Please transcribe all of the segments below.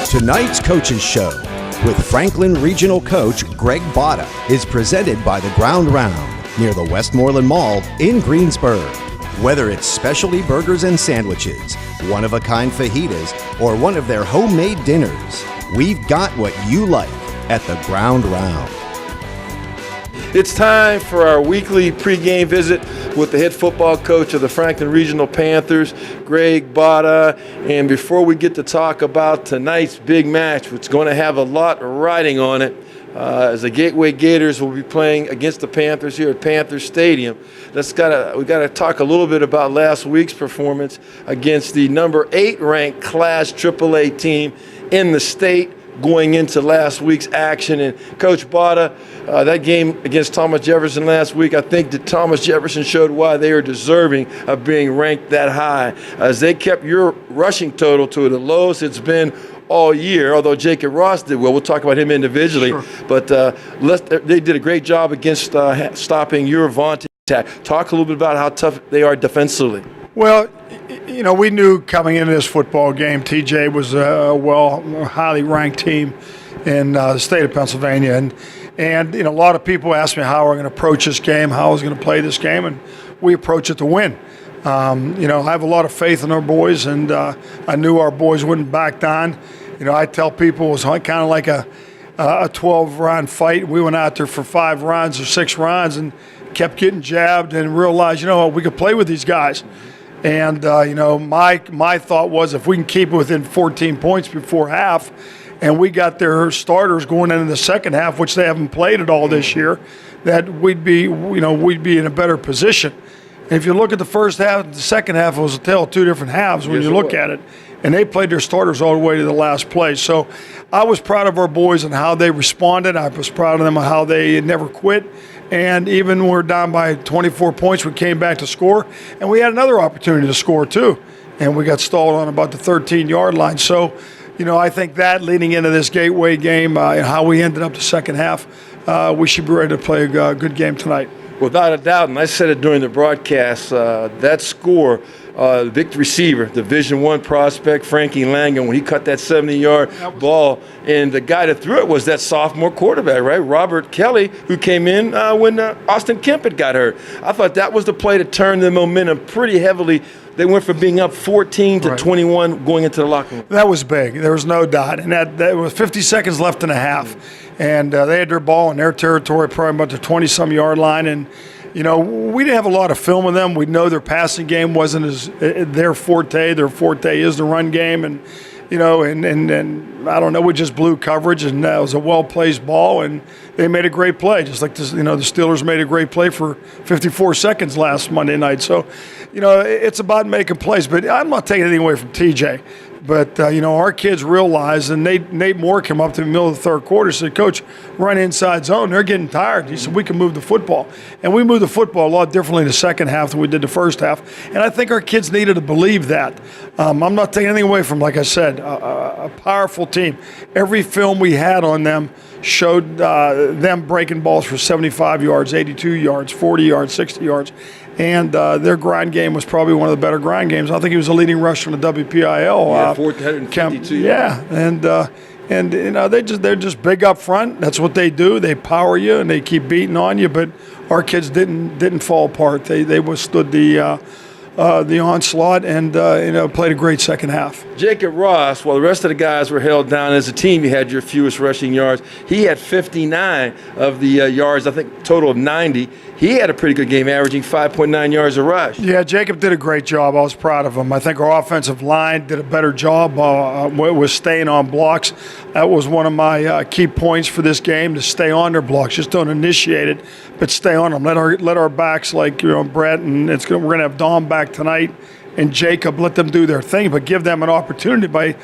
Tonight's Coaches Show with Franklin Regional Coach Greg Botta is presented by the Ground Round near the Westmoreland Mall in Greensburg. Whether it's specialty burgers and sandwiches, one-of-a-kind fajitas, or one of their homemade dinners, we've got what you like at the Ground Round. It's time for our weekly pregame visit with the head football coach of the Franklin Regional Panthers, Greg Botta. And before we get to talk about tonight's big match, which is going to have a lot riding on it, as the Gateway Gators will be playing against the Panthers here at Panther Stadium, we got to talk a little bit about last week's performance against the number 8 ranked Class AAA team in the state, going into last week's action. And Coach Botta, that game against Thomas Jefferson last week, I think that Thomas Jefferson showed why they are deserving of being ranked that high, as they kept your rushing total to the lowest it's been all year, although Jacob Ross did well. We'll talk about him individually. Sure. But they did a great job against stopping your vaunted attack. Talk a little bit about how tough they are defensively. Well, you know, we knew coming into this football game, TJ was a highly ranked team in the state of Pennsylvania. And you know, a lot of people asked me how we're going to approach this game, how I was going to play this game, and we approach it to win. You know, I have a lot of faith in our boys, and I knew our boys wouldn't back down. You know, I tell people it was kind of like a 12-round fight. We went out there for 5 rounds or 6 rounds and kept getting jabbed and realized, you know, we could play with these guys. And, you know, my thought was if we can keep it within 14 points before half and we got their starters going into the second half, which they haven't played at all this year, that we'd be in a better position. And if you look at the first half and the second half, it was a tale of 2 different halves when you look at it. And they played their starters all the way to the last play. So I was proud of our boys and how they responded. I was proud of them on how they never quit. And even when we're down by 24 points, we came back to score. And we had another opportunity to score, too. And we got stalled on about the 13-yard line. So, you know, I think that leading into this Gateway game, and how we ended up the second half, we should be ready to play a good game tonight. Without a doubt, and I said it during the broadcast, that score, the big receiver, Division I prospect, Frankie Langan, when he cut that 70-yard ball, and the guy that threw it was that sophomore quarterback, right? Robert Kelly, who came in when Austin Kemp had got hurt. I thought that was the play to turn the momentum pretty heavily. They went from being up 14 to 21 going into the locker room. That was big. There was no doubt. And that was 50 seconds left in a half. And they had their ball in their territory, probably about the 20-some yard line. And, you know, we didn't have a lot of film of them. We know their passing game wasn't their forte. Their forte is the run game. And, you know, and I don't know, we just blew coverage, and it was a well-placed ball, and they made a great play, just like this, you know, the Steelers made a great play for 54 seconds last Monday night. So, you know, it's about making plays, but I'm not taking anything away from TJ. But, you know, our kids realized, and Nate Moore came up to the middle of the third quarter and said, Coach, run inside zone. They're getting tired. He said, we can move the football. And we moved the football a lot differently in the second half than we did the first half. And I think our kids needed to believe that. I'm not taking anything away from, like I said, a powerful team. Every film we had on them showed them breaking balls for 75 yards, 82 yards, 40 yards, 60 yards. And their grind game was probably one of the better grind games. I think he was a leading rusher in the WPIL. Yeah, 452. Yeah, and you know, they're just big up front. That's what they do. They power you and they keep beating on you. But our kids didn't fall apart. They withstood the onslaught and you know, played a great second half. Jacob Ross, while the rest of the guys were held down as a team, you had your fewest rushing yards. He had 59 of the yards, I think total of 90. He had a pretty good game, averaging 5.9 yards a rush. Yeah, Jacob did a great job. I was proud of him. I think our offensive line did a better job with staying on blocks. That was one of my key points for this game, to stay on their blocks. Just don't initiate it, but stay on them. Let our backs, like, you know, Brett, and we're going to have Dom back tonight, and Jacob, let them do their thing, but give them an opportunity by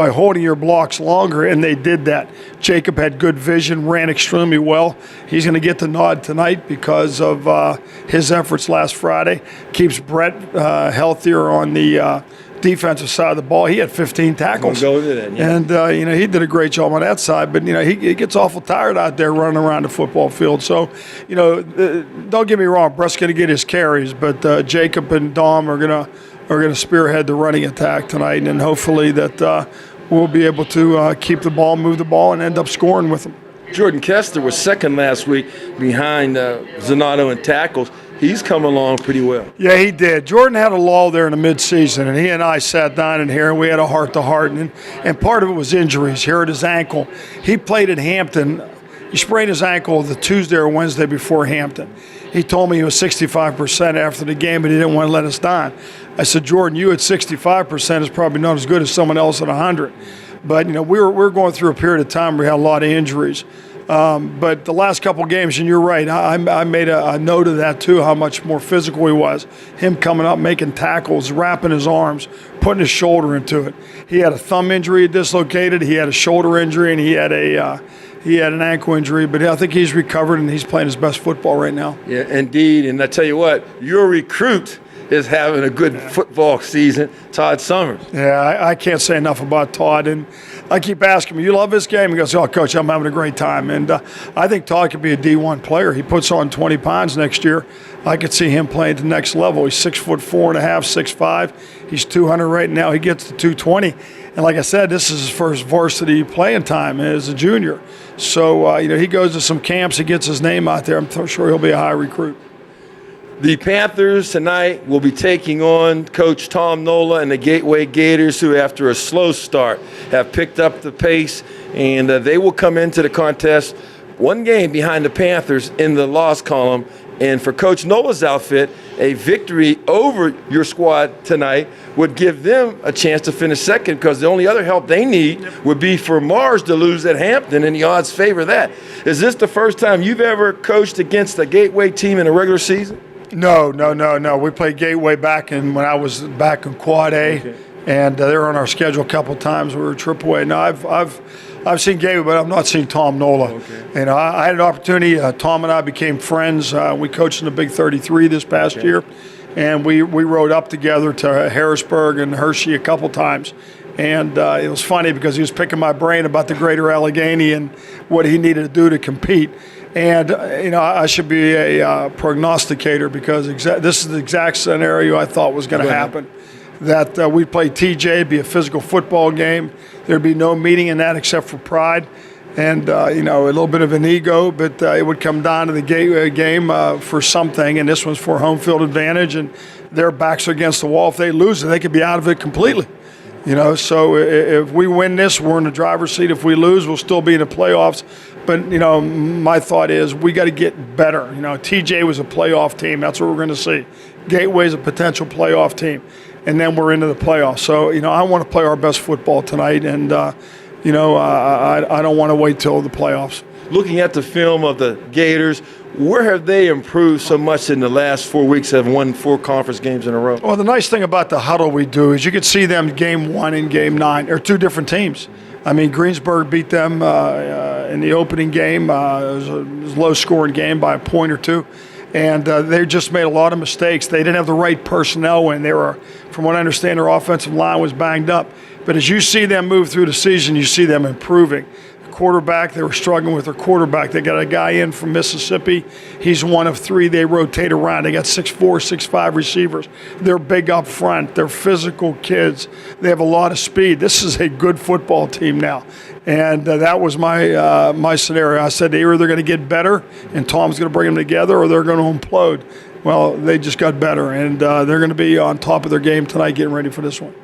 holding your blocks longer, and they did that. Jacob had good vision, ran extremely well. He's going to get the nod tonight because of his efforts last Friday. Keeps Brett healthier on the defensive side of the ball, he had 15 tackles. Go with it, yeah. And, he did a great job on that side. But, he gets awful tired out there running around the football field. So, don't get me wrong, Brett's going to get his carries. But Jacob and Dom are going to spearhead the running attack tonight. And hopefully that we'll be able to keep the ball, move the ball, and end up scoring with them. Jordan Kester was second last week behind Zanato in tackles. He's come along pretty well. Yeah, he did. Jordan had a lull there in the midseason, and he and I sat down in here, and we had a heart-to-heart. And part of it was injuries. He hurt his ankle. He played at Hampton. He sprained his ankle the Tuesday or Wednesday before Hampton. He told me he was 65% after the game, but he didn't want to let us down. I said, Jordan, you at 65% is probably not as good as someone else at 100. But, we were going through a period of time where we had a lot of injuries. But the last couple games, and you're right, I made a note of that too, how much more physical he was. Him coming up, making tackles, wrapping his arms, putting his shoulder into it. He had a thumb injury dislocated, he had a shoulder injury, and he had an ankle injury. But I think he's recovered, and he's playing his best football right now. Yeah, indeed. And I tell you what, your recruit is having a good football season, Todd Summers. Yeah, I can't say enough about Todd. And I keep asking him, you love this game? He goes, oh, Coach, I'm having a great time. And I think Todd could be a D1 player. He puts on 20 pounds next year. I could see him playing at the next level. He's 6'4.5", 6'5". He's 200 right now. He gets to 220. And like I said, this is his first varsity playing time as a junior. So, he goes to some camps. He gets his name out there. I'm sure he'll be a high recruit. The Panthers tonight will be taking on Coach Tom Nola and the Gateway Gators, who after a slow start have picked up the pace, and they will come into the contest one game behind the Panthers in the loss column. And for Coach Nola's outfit, a victory over your squad tonight would give them a chance to finish second, because the only other help they need would be for Mars to lose at Hampton, and the odds favor that. Is this the first time you've ever coached against a Gateway team in a regular season? No. We played Gateway back when I was back in Quad A, okay. And they were on our schedule a couple of times. We were AAA. Now I've seen Gateway, but I've not seen Tom Nola. Okay. I had an opportunity. Tom and I became friends. We coached in the Big 33 this past year, and we rode up together to Harrisburg and Hershey a couple times. And it was funny because he was picking my brain about the Greater Allegheny and what he needed to do to compete. And, I should be a prognosticator, because this is the exact scenario I thought was going to happen. That we'd play TJ, be a physical football game. There'd be no meaning in that except for pride and, a little bit of an ego. But it would come down to the Gateway game for something, and this one's for home field advantage. And their backs are against the wall. If they lose it, they could be out of it completely. So if we win this, we're in the driver's seat. If we lose, we'll still be in the playoffs. But, my thought is we got to get better. TJ was a playoff team. That's what we're going to see. Gateway's a potential playoff team. And then we're into the playoffs. So, I want to play our best football tonight. And, I don't want to wait till the playoffs. Looking at the film of the Gators, where have they improved so much in the last 4 weeks, have won 4 conference games in a row? Well, the nice thing about the huddle we do is you could see them game 1 and game 9. They're two different teams. I mean, Greensburg beat them in the opening game. It was a low-scoring game by a point or two. And they just made a lot of mistakes. They didn't have the right personnel when they were, from what I understand, their offensive line was banged up. But as you see them move through the season, you see them improving. Quarterback, they were struggling with their quarterback. They got a guy in from Mississippi. He's one of 3. They rotate around. They got 6'4", 6'5" receivers. They're big up front. They're physical kids. They have a lot of speed. This is a good football team now. And that was my scenario. I said either they're going to get better and Tom's going to bring them together, or they're going to implode. Well, they just got better, and they're going to be on top of their game tonight getting ready for this one.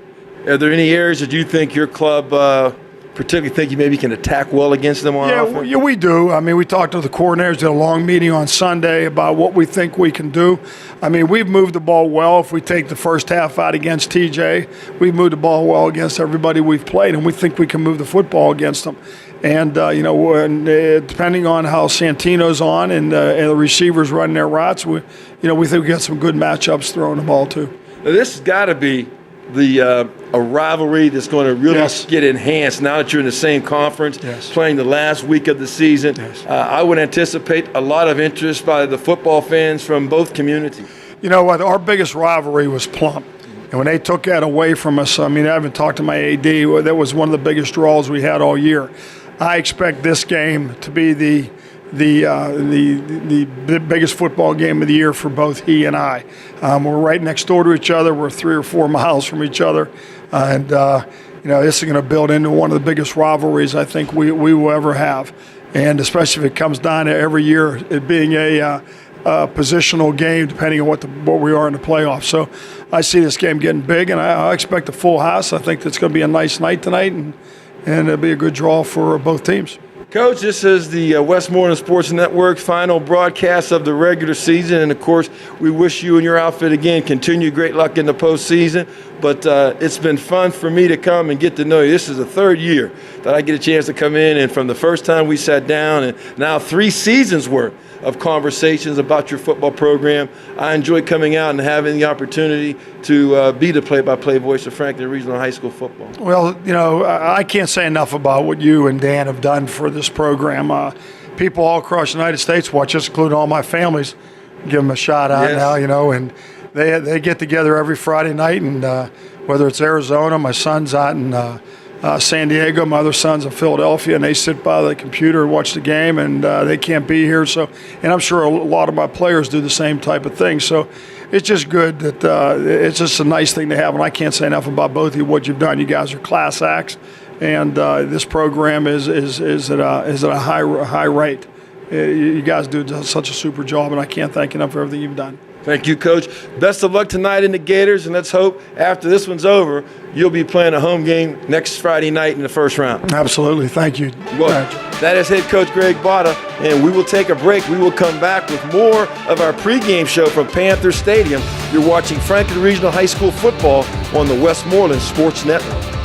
Are there any areas that you think your club particularly think you maybe can attack well against them on offense? Yeah, we do. I mean, we talked to the coordinators, did a long meeting on Sunday about what we think we can do. I mean, we've moved the ball well. If we take the first half out against TJ, we've moved the ball well against everybody we've played, and we think we can move the football against them. And, depending on how Santino's on and the receivers running their routes, we think we got some good matchups throwing the ball too. Now, this has got to be a rivalry that's going to really get enhanced now that you're in the same conference, playing the last week of the season. I would anticipate a lot of interest by the football fans from both communities. You know what? Our biggest rivalry was Plum. And when they took that away from us, I mean, I haven't talked to my AD. That was one of the biggest draws we had all year. I expect this game to be the biggest football game of the year for both he and I. We're right next door to each other. We're 3 or 4 miles from each other, and this is going to build into one of the biggest rivalries I think we will ever have. And especially if it comes down to every year it being a positional game, depending on what we are in the playoffs. So I see this game getting big, and I expect a full house. I think it's going to be a nice night tonight, and it'll be a good draw for both teams. Coach, this is the Westmoreland Sports Network final broadcast of the regular season, and of course, we wish you and your outfit again continued great luck in the postseason. But it's been fun for me to come and get to know you. This is the 3rd year that I get a chance to come in, and from the first time we sat down, and now 3 seasons worth of conversations about your football program. I enjoy coming out and having the opportunity to be the play-by-play voice of Franklin Regional High School football. Well, I can't say enough about what you and Dan have done for this program. People all across the United States watch us, including all my families. Give them a shout out now, and they get together every Friday night, and whether it's Arizona, my son's out in San Diego, my other son's in Philadelphia, and they sit by the computer and watch the game, and they can't be here. So, and I'm sure a lot of my players do the same type of thing. So it's just good that it's just a nice thing to have, and I can't say enough about both of you, what you've done. You guys are class acts, and this program is at a high rate. You guys do such a super job, and I can't thank you enough for everything you've done. Thank you, Coach. Best of luck tonight in the Gators, and let's hope after this one's over, you'll be playing a home game next Friday night in the first round. Absolutely. Thank you. Well, that is head coach Greg Botta, and we will take a break. We will come back with more of our pregame show from Panther Stadium. You're watching Franklin Regional High School football on the Westmoreland Sports Network.